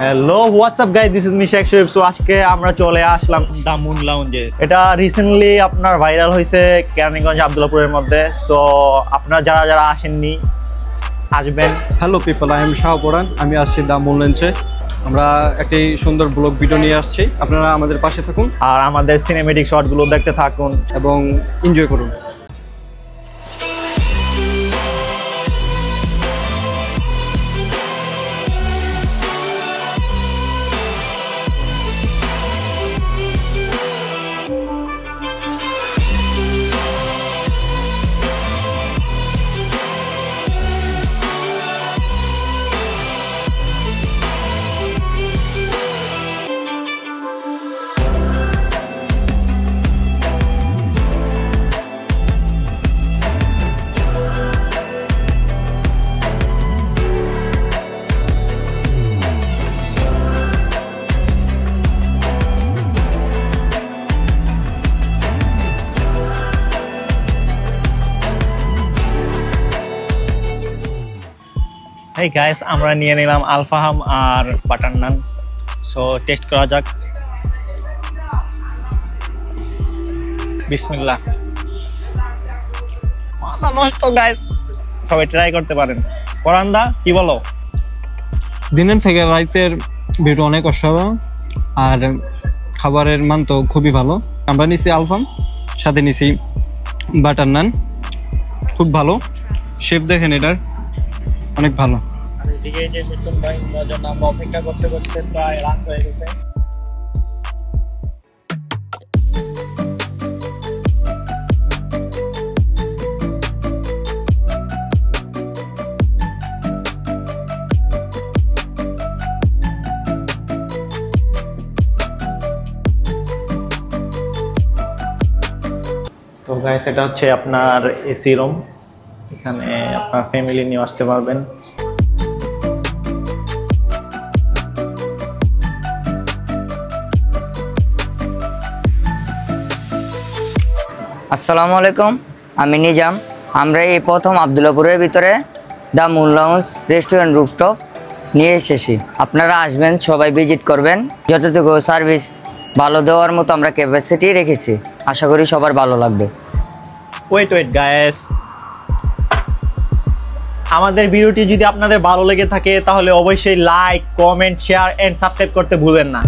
Hello WhatsApp guys, this is Mishak Sharif. So আজকে আমরা চলে আসলাম দা মুন লাউঞ্জে। এটা রিসেন্টলি আপনার ভাইরাল হয়েছে কেরানীগঞ্জ আব্দুল্লাহপুরের মধ্যে। সো আপনারা যারা যারা আসেননি আসবেন। Hello people, I am Shahparan. আমি আসছি দা মুন লাউঞ্জে। আমরা একটি সুন্দর ব্লগ ভিডিও নিয়ে আসছি, আপনারা আমাদের পাশে থাকুন আর আমাদের সিনেমেটিক শটগুলো দেখতে থাকুন এবং এনজয় করুন। হেই গাইস, আমরা নিয়ে নিলাম আলফাহাম আর বাটার নান। সো টেস্ট করা যাক। বিসমিল্লাহ। মাথা নষ্ট গাইস, সবাই ট্রাই করতে পারেন। পরান্দা কি বলো? দিনের থেকে রাতের ভিডিও অনেক অসাধারণ আর খাবারের মান তো খুবই ভালো। আমরা নিছি আলফাম, সাথে নিছি বাটার নান, খুব ভালো। শেফ দেখেন এটার অনেক ভালো। এদিকে যে মিঠুন ভাই জন্য আমরা অপেক্ষা করতে করতে প্রায় রাত হয়ে গেছে। তো গাইস, এটা হচ্ছে আপনার এসি রুম। এখানে আপনার ফ্যামিলি নিয়ে আসতে পারবেন। আসসালামু আলাইকুম, আমি নিজাম। আমরা এই প্রথম আব্দুল্লাহপুরের ভিতরে the moon lounge restaurant rooftop নিয়ে এসেছি। আপনারা আসবেন, সবাই ভিজিট করবেন। যতটুকু সার্ভিস ভালো দেওয়ার মতো আমরা ক্যাপাসিটি রেখেছি। আশা করি সবার ভালো লাগবে। ওয়েট গাইস, আমাদের ভিডিওটি যদি আপনাদের ভালো লেগে থাকে তাহলে অবশ্যই like, comment, share and subscribe করতে ভুলবেন না।